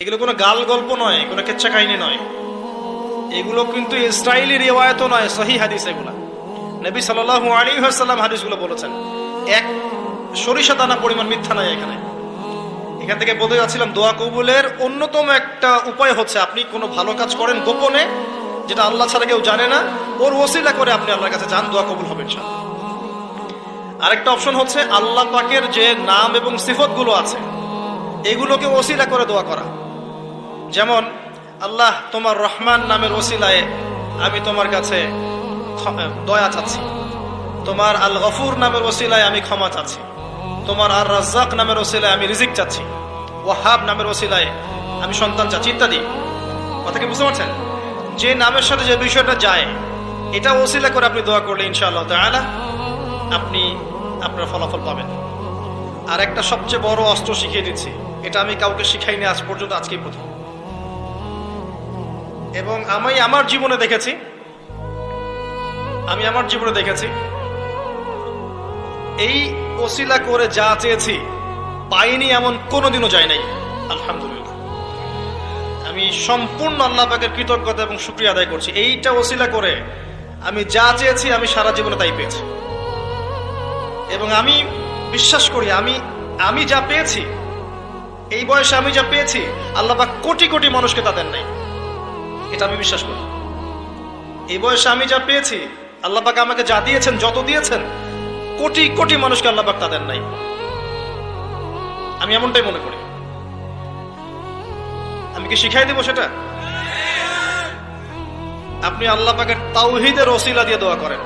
এগুলো কোনো গাল গল্প নয়, কোনো কেচ্ছা কাহিনী নয়, এগুলো কিন্তু ইসরায়েলি রিওয়ায়াতও নয়, সহিহ হাদিস এগুলা। নবী সাল্লাল্লাহু আলাইহি ওয়াসাল্লাম হাদিসগুলো বলেছেন, এক সরিষা দানা পরিমাণ মিথ্যা নাই এখানে। এখান থেকে বলতে যাচ্ছিলাম, দোয়া কবুলের অন্যতম একটা উপায় হচ্ছে আপনি কোনো ভালো কাজ করেন গোপনে, যেটা আল্লাহ ছাড়া কেউ জানে না, ওর ওসিলা করে আপনি আল্লাহর কাছে যান, দোয়া কবুল হবে ইনশাআল্লাহ। আরেকটা অপশন হচ্ছে আল্লাহ পাকের যে নাম এবং সিফতগুলো আছে এগুলোকে ওসিলা করে দোয়া করা। যেমন, আল্লাহ তোমার রহমান নামের ওসিলায় আমি তোমার কাছে দয়া চাচ্ছি, তোমার আল গফুর নামের ওসিলায় আমি ক্ষমা চাচ্ছি, তোমার আর রাজ্জাক নামের ওসিলায় আমি রিজিক চাচ্ছি, ওয়াহাব নামের ওসিলায় আমি সন্তান চাচ্ছি, ইত্যাদি। কথা কি বুঝতে পারছেন? যে নামের সাথে যে বিষয়টা যায় এটা ওসিলা করে আপনি দোয়া করলে ইনশাআল্লাহ তাআলা আপনি আপনার ফলাফল পাবেন। আর একটা সবচেয়ে বড় অস্ত্র শিখিয়ে দিচ্ছি, এটা আমি কাউকে শিখাইনি আজ পর্যন্ত, আজকেই প্রথম। এবং আমি আমার জীবনে দেখেছি এই ওসিলা করে যা চেয়েছি পাইনি এমন কোনোদিনও যায় নাই, আলহামদুলিল্লাহ। আমি সম্পূর্ণ আল্লাহ পাকের কৃতজ্ঞতা এবং শুকরিয়া আদায় করছি। এইটা ওসিলা করে আমি যা চেয়েছি আমি সারা জীবনে তাই পেয়েছি। এবং আমি বিশ্বাস করি আমি যা পেয়েছি, এই বয়সে আমি যা পেয়েছি আল্লাহ পাক কোটি কোটি মানুষকে তা দেন নাই, এটা আমি বিশ্বাস করি। এই বয়সে আমি যা পেয়েছি আল্লাহ পাক আমাকে যা দিয়েছেন, যত দিয়েছেন, কোটি কোটি মানুষকে আল্লাহ পাক তা দেন নাই, আমি এমনটাই মনে করি। আমি কি শিখাই দেব সেটা? আপনি আল্লাহ পাকের তাওহীদের ওসিলা দিয়ে দোয়া করেন।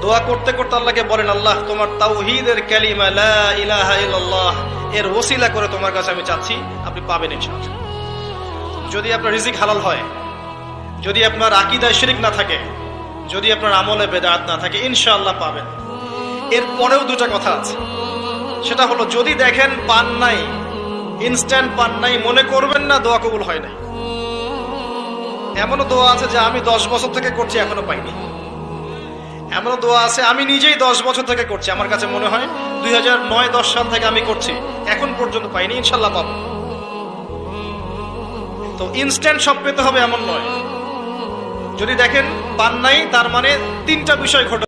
দোয়া করতে করতে আল্লাহকে বলেন, আল্লাহ তোমার তাওহীদের কালিমা লা ইলাহা ইল্লাল্লাহ এর ওসিলা করে তোমার কাছে আমি চাচ্ছি, আপনি পাবেন ইনশাআল্লাহ। যদি আপনার রিজিক হালাল হয়, যদি আপনার আকীদায় শিরক না থাকে, যদি আপনার আমলে বেদাত না থাকে, ইনশাআল্লাহ পাবেন। এরপরেও দুটা কথা আছে, সেটা হলো যদি দেখেন পান নাই, ইনস্ট্যান্ট পান নাই, মনে করবেন না দোয়া কবুল হয় নাই। এমনও দোয়া আছে যে আমি 10 বছর থেকে করছি এখনো পাইনি। এমনও দোয়া আছে আমি নিজেই 10 বছর থেকে করছি, আমার কাছে মনে হয় 2009-10 সাল থেকে আমি করছি, এখন পর্যন্ত পাইনি, ইনশাআল্লাহ পাবো। তো ইনস্ট্যান্ট সব পেতে হবে এমন নয়। যদি দেখেন পান নাই, তার মানে 3টা বিষয় ঘটে।